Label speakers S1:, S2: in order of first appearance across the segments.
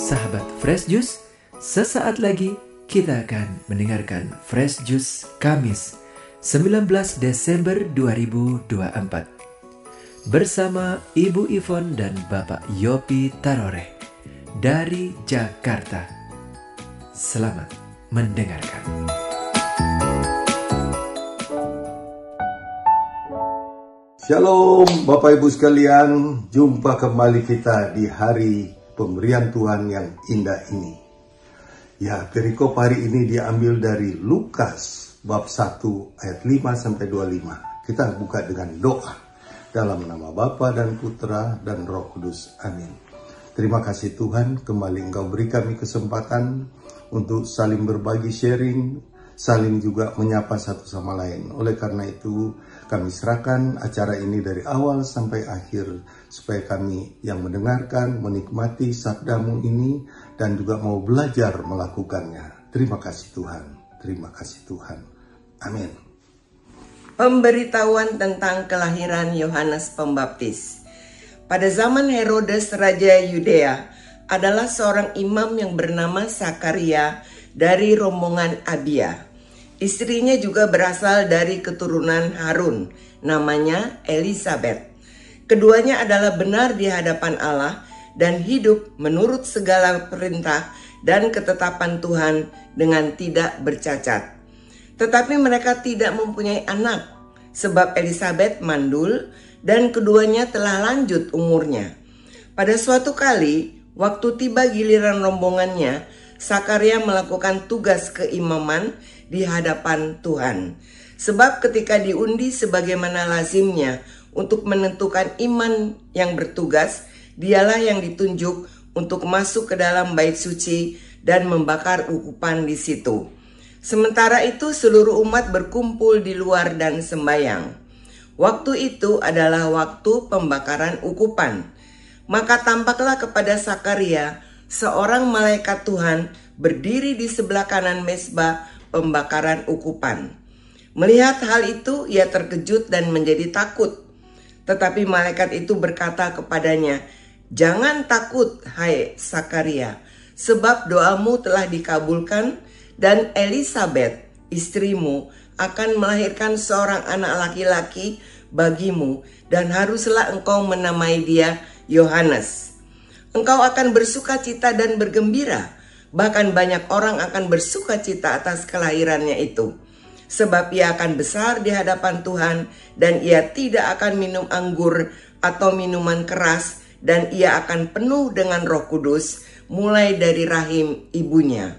S1: Sahabat Fresh Juice, sesaat lagi kita akan mendengarkan Fresh Juice Kamis 19 Desember 2024 bersama Ibu Ivon dan Bapak Yopi Taroreh dari Jakarta. Selamat mendengarkan.
S2: Shalom Bapak Ibu sekalian, jumpa kembali kita di hari pemberian Tuhan yang indah ini. Ya, perikop hari ini diambil dari Lukas bab 1 ayat 5-25. Kita buka dengan doa. Dalam nama Bapa dan Putra dan Roh Kudus. Amin. Terima kasih Tuhan, kembali Engkau beri kami kesempatan untuk saling berbagi sharing, saling juga menyapa satu sama lain. Oleh karena itu, kami serahkan acara ini dari awal sampai akhir, supaya kami yang mendengarkan, menikmati sabdamu ini, dan juga mau belajar melakukannya. Terima kasih Tuhan, terima kasih Tuhan. Amin.
S3: Pemberitahuan tentang kelahiran Yohanes Pembaptis. Pada zaman Herodes Raja Yudea, adalah seorang imam yang bernama Sakaria dari rombongan Abia. Istrinya juga berasal dari keturunan Harun, namanya Elisabet. Keduanya adalah benar di hadapan Allah dan hidup menurut segala perintah dan ketetapan Tuhan dengan tidak bercacat. Tetapi mereka tidak mempunyai anak, sebab Elisabet mandul dan keduanya telah lanjut umurnya. Pada suatu kali, waktu tiba giliran rombongannya, Sakaria melakukan tugas keimaman di hadapan Tuhan. Sebab ketika diundi sebagaimana lazimnya untuk menentukan iman yang bertugas, dialah yang ditunjuk untuk masuk ke dalam bait suci dan membakar ukupan di situ. Sementara itu seluruh umat berkumpul di luar dan sembayang. Waktu itu adalah waktu pembakaran ukupan. Maka tampaklah kepada Sakaria seorang malaikat Tuhan berdiri di sebelah kanan mezbah pembakaran ukupan. Melihat hal itu, ia terkejut dan menjadi takut. Tetapi malaikat itu berkata kepadanya, "Jangan takut, hai Sakaria, sebab doamu telah dikabulkan dan Elisabet, istrimu, akan melahirkan seorang anak laki-laki bagimu dan haruslah engkau menamai dia Yohanes. Engkau akan bersuka cita dan bergembira, bahkan banyak orang akan bersuka cita atas kelahirannya itu. Sebab ia akan besar di hadapan Tuhan dan ia tidak akan minum anggur atau minuman keras dan ia akan penuh dengan Roh Kudus mulai dari rahim ibunya.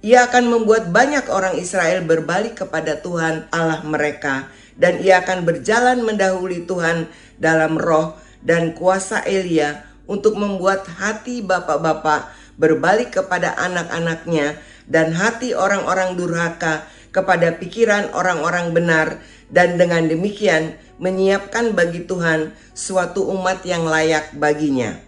S3: Ia akan membuat banyak orang Israel berbalik kepada Tuhan Allah mereka dan ia akan berjalan mendahului Tuhan dalam roh dan kuasa Elia untuk membuat hati bapak-bapak berbalik kepada anak-anaknya dan hati orang-orang durhaka kepada pikiran orang-orang benar, dan dengan demikian menyiapkan bagi Tuhan suatu umat yang layak baginya."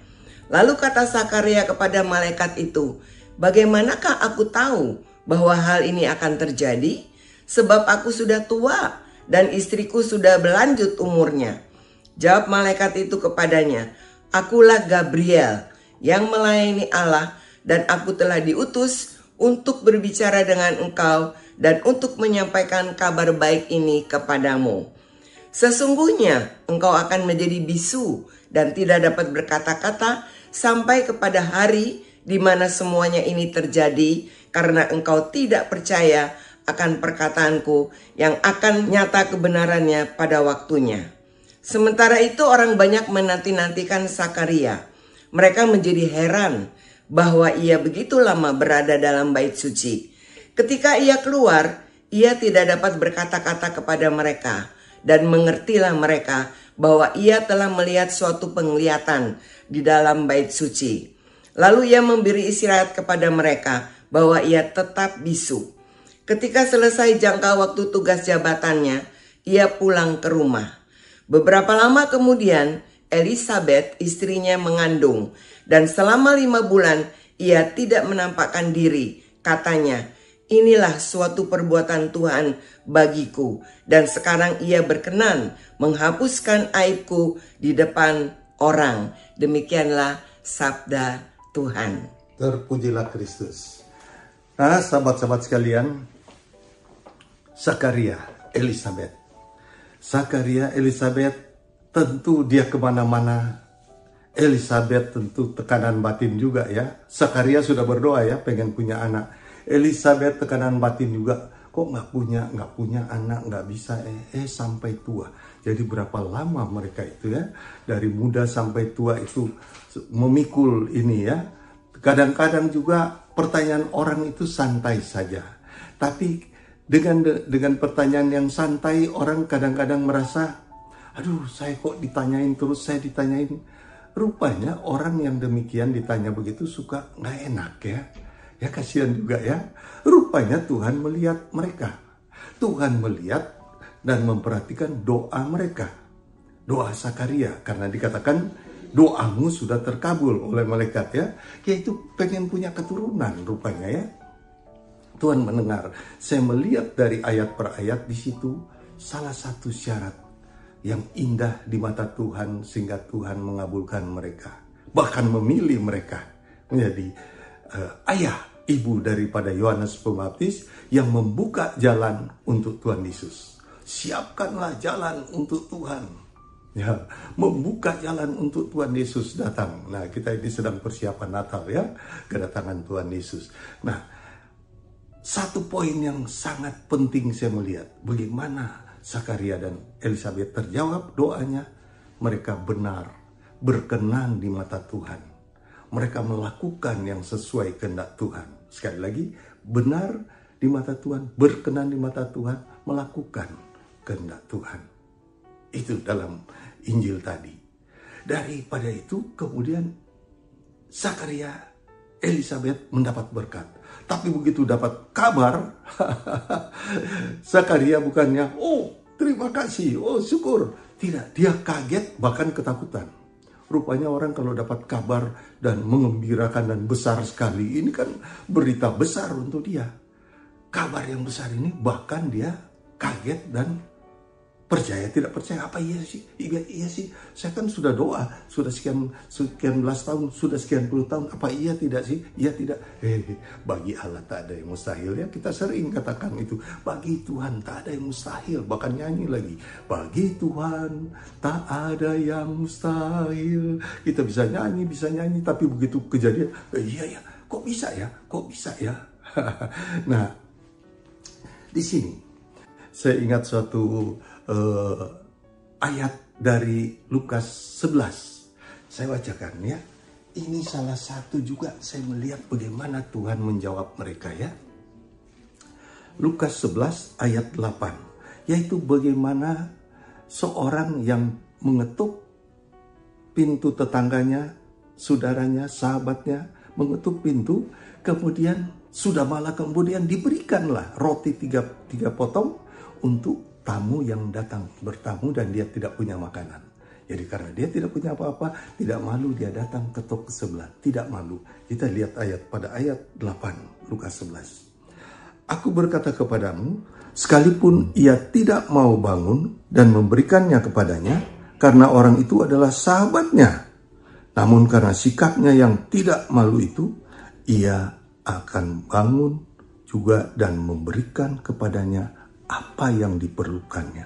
S3: Lalu kata Sakaria kepada malaikat itu, "Bagaimanakah aku tahu bahwa hal ini akan terjadi? Sebab aku sudah tua dan istriku sudah berlanjut umurnya." Jawab malaikat itu kepadanya, "Akulah Gabriel yang melayani Allah dan aku telah diutus untuk berbicara dengan engkau dan untuk menyampaikan kabar baik ini kepadamu. Sesungguhnya engkau akan menjadi bisu dan tidak dapat berkata-kata sampai kepada hari di mana semuanya ini terjadi, karena engkau tidak percaya akan perkataanku yang akan nyata kebenarannya pada waktunya." Sementara itu orang banyak menanti-nantikan Sakaria. Mereka menjadi heran bahwa ia begitu lama berada dalam bait suci. Ketika ia keluar, ia tidak dapat berkata-kata kepada mereka, dan mengertilah mereka bahwa ia telah melihat suatu penglihatan di dalam bait suci. Lalu ia memberi isyarat kepada mereka bahwa ia tetap bisu. Ketika selesai jangka waktu tugas jabatannya, ia pulang ke rumah. Beberapa lama kemudian, Elisabet istrinya mengandung, dan selama 5 bulan ia tidak menampakkan diri. Katanya, "Inilah suatu perbuatan Tuhan bagiku, dan sekarang ia berkenan menghapuskan aibku di depan orang." Demikianlah sabda Tuhan.
S2: Terpujilah Kristus. Nah, sahabat-sahabat sekalian, Zakaria, Elisabeth. Zakaria, Elisabeth, tentu dia kemana-mana. Elisabeth tentu tekanan batin juga ya. Zakaria sudah berdoa ya, pengen punya anak. Elisabeth tekanan batin juga. Kok nggak punya anak, nggak bisa sampai tua. Jadi berapa lama mereka itu ya, dari muda sampai tua itu memikul ini ya. Kadang-kadang juga pertanyaan orang itu santai saja. Tapi dengan pertanyaan yang santai, orang kadang-kadang merasa, aduh saya kok ditanyain terus, saya ditanyain. Rupanya orang yang demikian ditanya begitu suka nggak enak ya. Ya kasihan juga ya. Rupanya Tuhan melihat mereka. Tuhan melihat dan memperhatikan doa mereka. Doa Zakaria, karena dikatakan doamu sudah terkabul oleh malaikat ya. Yaitu pengen punya keturunan rupanya ya. Tuhan mendengar. Saya melihat dari ayat per ayat di situ salah satu syarat yang indah di mata Tuhan sehingga Tuhan mengabulkan mereka. Bahkan memilih mereka menjadi ayah ibu daripada Yohanes Pembaptis yang membuka jalan untuk Tuhan Yesus. Siapkanlah jalan untuk Tuhan. Ya, membuka jalan untuk Tuhan Yesus datang. Nah, kita ini sedang persiapan Natal ya, kedatangan Tuhan Yesus. Nah, satu poin yang sangat penting saya melihat, bagaimana Zakaria dan Elisabeth terjawab doanya. Mereka benar, berkenan di mata Tuhan. Mereka melakukan yang sesuai kehendak Tuhan. Sekali lagi, benar di mata Tuhan, berkenan di mata Tuhan, melakukan kehendak Tuhan. Itu dalam Injil tadi. Daripada itu kemudian Zakaria, Elisabeth mendapat berkat. Tapi begitu dapat kabar, Zakaria bukannya, oh terima kasih, oh syukur. Tidak, dia kaget bahkan ketakutan. Rupanya orang kalau dapat kabar dan mengembirakan dan besar sekali, ini kan berita besar untuk dia. Kabar yang besar ini bahkan dia kaget dan percaya tidak percaya. Apa iya sih? Iya sih. Saya kan sudah doa, sudah sekian belas tahun, sudah sekian puluh tahun. Apa iya tidak sih? Iya tidak. Bagi Allah tak ada yang mustahil ya. Kita sering katakan itu. Bagi Tuhan tak ada yang mustahil. Bahkan nyanyi lagi. Bagi Tuhan tak ada yang mustahil. Kita bisa nyanyi, tapi begitu kejadian, iya ya. Kok bisa ya? Nah, di sini saya ingat suatu ayat dari Lukas 11. Saya bacakan ya. Ini salah satu juga saya melihat bagaimana Tuhan menjawab mereka ya. Lukas 11 ayat 8. Yaitu bagaimana seorang yang mengetuk pintu tetangganya, saudaranya, sahabatnya, mengetuk pintu, kemudian sudah malah kemudian diberikanlah roti tiga potong untuk tamu yang datang bertamu dan dia tidak punya makanan. Jadi karena dia tidak punya apa-apa, tidak malu dia datang ketuk ke sebelah. Tidak malu. Kita lihat pada ayat 8 Lukas 11. Aku berkata kepadamu, sekalipun ia tidak mau bangun dan memberikannya kepadanya, karena orang itu adalah sahabatnya. Namun karena sikapnya yang tidak malu itu, ia akan bangun juga dan memberikan kepadanya apa yang diperlukannya.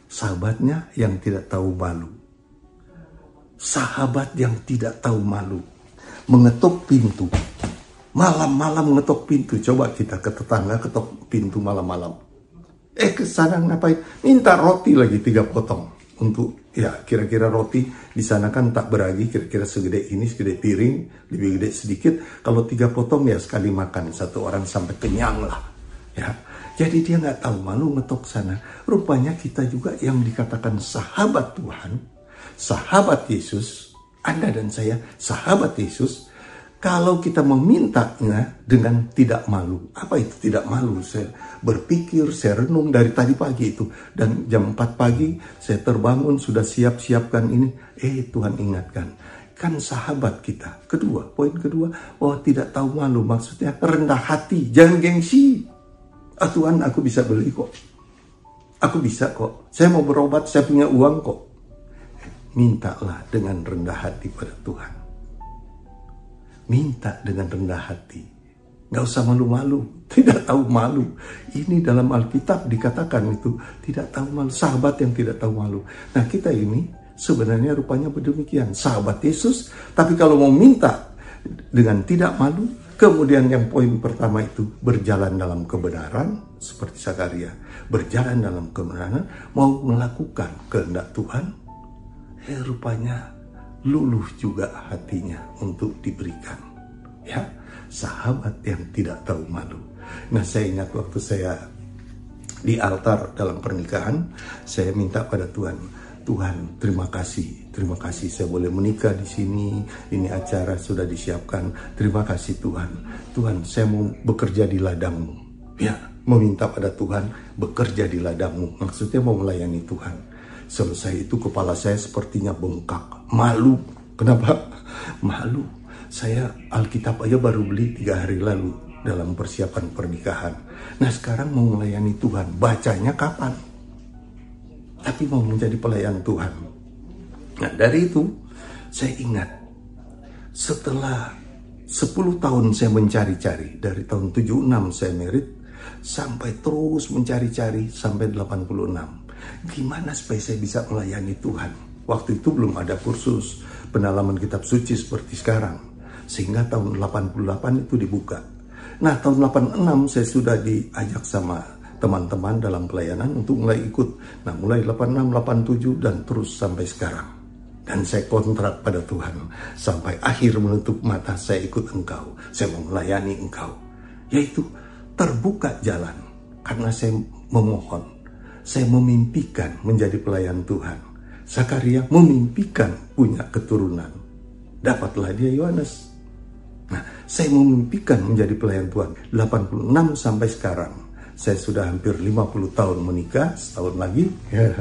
S2: Sahabatnya yang tidak tahu malu. Sahabat yang tidak tahu malu. Mengetuk pintu. Malam-malam ngetok pintu. Coba kita ke tetangga ketok pintu malam-malam. Ke sana ngapain? Minta roti lagi 3 potong. Untuk ya kira-kira roti di sana kan tak beragi, kira-kira segede ini, segede piring, lebih gede sedikit. Kalau 3 potong ya sekali makan satu orang sampai kenyang lah. Ya. Jadi dia nggak tahu malu ngetok sana. Rupanya kita juga yang dikatakan sahabat Tuhan, sahabat Yesus, Anda dan saya sahabat Yesus. Kalau kita memintanya dengan tidak malu. Apa itu tidak malu? Saya berpikir, saya renung dari tadi pagi itu. Dan jam 4 pagi saya terbangun, sudah siapkan ini. Tuhan ingatkan. Kan sahabat kita. Poin kedua, tidak tahu malu. Maksudnya rendah hati, jangan gengsi. Tuhan, aku bisa beli kok. Aku bisa kok. Saya mau berobat, saya punya uang kok. Mintalah dengan rendah hati pada Tuhan. minta dengan rendah hati. Nggak usah malu-malu, tidak tahu malu. Ini dalam Alkitab dikatakan itu tidak tahu malu, sahabat yang tidak tahu malu. Nah kita ini sebenarnya rupanya demikian, sahabat Yesus, tapi kalau mau minta dengan tidak malu, kemudian yang poin pertama itu berjalan dalam kebenaran, seperti Sakaria, berjalan dalam kebenaran, mau melakukan kehendak Tuhan, rupanya luluh juga hatinya untuk diberikan. Ya, sahabat yang tidak tahu malu. Nah, saya ingat waktu saya di altar dalam pernikahan, saya minta pada Tuhan, Tuhan, terima kasih saya boleh menikah di sini. Ini acara sudah disiapkan. Terima kasih Tuhan. Tuhan, saya mau bekerja di ladang-Mu. Ya, meminta pada Tuhan bekerja di ladang-Mu. Maksudnya mau melayani Tuhan. Selesai itu kepala saya sepertinya bengkak. Malu. Kenapa? Malu. Saya Alkitab aja baru beli 3 hari lalu dalam persiapan pernikahan. Nah sekarang mau melayani Tuhan. Bacanya kapan? Tapi mau menjadi pelayan Tuhan. Nah dari itu saya ingat. Setelah 10 tahun saya mencari-cari. Dari tahun 76 saya merit. Sampai terus mencari-cari sampai 86. Gimana supaya saya bisa melayani Tuhan? Waktu itu belum ada kursus pendalaman kitab suci seperti sekarang. Sehingga tahun 88 itu dibuka. Nah tahun 86 saya sudah diajak sama teman-teman dalam pelayanan untuk mulai ikut. Nah mulai 86, 87 dan terus sampai sekarang. Dan saya kontrak pada Tuhan. Sampai akhir menutup mata saya ikut Engkau. Saya mau melayani Engkau. Yaitu terbuka jalan. Karena saya memohon. Saya memimpikan menjadi pelayan Tuhan. Sakaria memimpikan punya keturunan. Dapatlah dia Yohanes. Nah, saya memimpikan menjadi pelayan Tuhan. 86 sampai sekarang. Saya sudah hampir 50 tahun menikah, setahun lagi. Ya,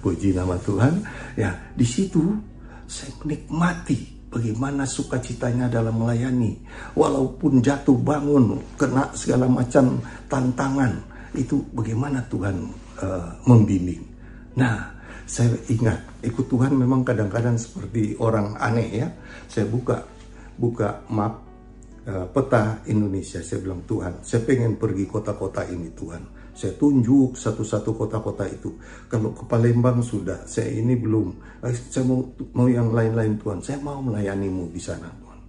S2: puji nama Tuhan. Ya, di situ saya menikmati bagaimana sukacitanya dalam melayani. Walaupun jatuh bangun, kena segala macam tantangan. Itu bagaimana Tuhan membimbing. Nah, saya ingat ikut Tuhan memang kadang-kadang seperti orang aneh ya. Saya buka map peta Indonesia. Saya bilang Tuhan, saya pengen pergi kota-kota ini Tuhan. Saya tunjuk satu-satu kota-kota itu. Kalau ke Palembang sudah, saya ini belum. Saya mau yang lain-lain Tuhan. Saya mau melayanimu di sana Tuhan.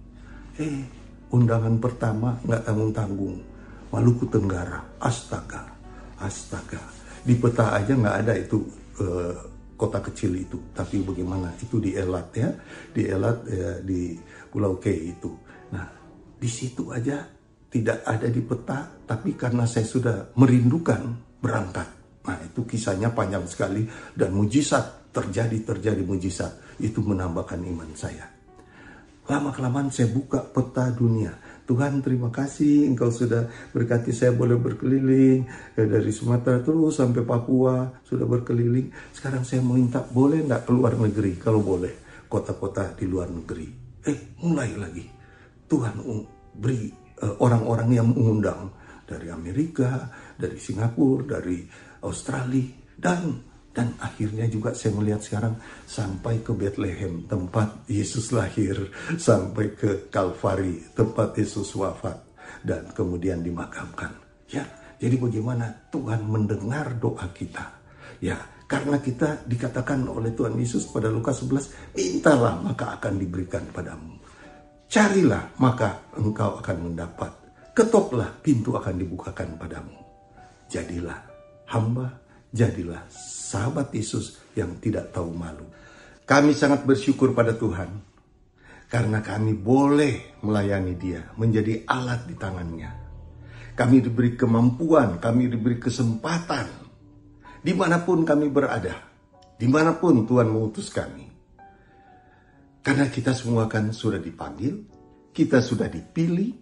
S2: Undangan pertama nggak tanggung-tanggung. Maluku Tenggara, astaga. Di peta aja nggak ada itu kota kecil itu. Tapi bagaimana? Itu di Elat ya. Di Elat di Pulau K itu. Nah, di situ aja tidak ada di peta. Tapi karena saya sudah merindukan berangkat. Nah, itu kisahnya panjang sekali. Dan mujizat terjadi mujizat. Itu menambahkan iman saya. Lama-kelamaan saya buka peta dunia. Tuhan terima kasih Engkau sudah berkati saya boleh berkeliling dari Sumatera terus sampai Papua sudah berkeliling. Sekarang saya minta boleh enggak keluar negeri? Kalau boleh kota-kota di luar negeri. Mulai lagi Tuhan beri orang-orang yang mengundang dari Amerika, dari Singapura, dari Australia dan akhirnya juga saya melihat sekarang sampai ke Bethlehem, tempat Yesus lahir, sampai ke Kalvari, tempat Yesus wafat, dan kemudian dimakamkan. Ya, jadi bagaimana Tuhan mendengar doa kita? Ya, karena kita dikatakan oleh Tuhan Yesus pada Lukas 11, mintalah maka akan diberikan padamu. Carilah maka engkau akan mendapat. Ketoklah pintu akan dibukakan padamu. Jadilah hamba, jadilah sahabat Yesus yang tidak tahu malu. Kami sangat bersyukur pada Tuhan karena kami boleh melayani Dia, menjadi alat di tangannya. Kami diberi kemampuan, kami diberi kesempatan dimanapun kami berada, dimanapun Tuhan mengutus kami. Karena kita semua kan sudah dipanggil, kita sudah dipilih,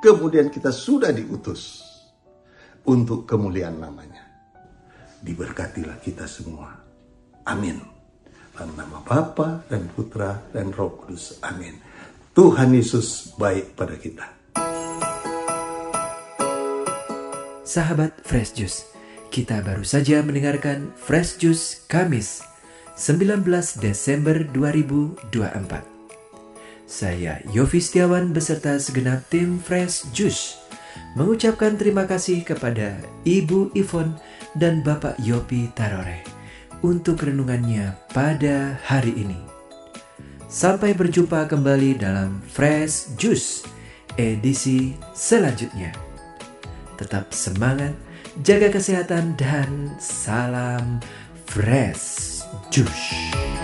S2: kemudian kita sudah diutus untuk kemuliaan namanya. Diberkatilah kita semua. Amin. Dalam nama Bapa dan Putra dan Roh Kudus. Amin. Tuhan Yesus baik pada kita.
S1: Sahabat Fresh Juice, kita baru saja mendengarkan Fresh Juice Kamis 19 Desember 2024. Saya Yofi Setiawan beserta segenap tim Fresh Juice mengucapkan terima kasih kepada Ibu Ivon dan Bapak Yopi Tarore untuk renungannya pada hari ini. Sampai berjumpa kembali dalam Fresh Juice edisi selanjutnya. Tetap semangat, jaga kesehatan, dan salam Fresh Juice.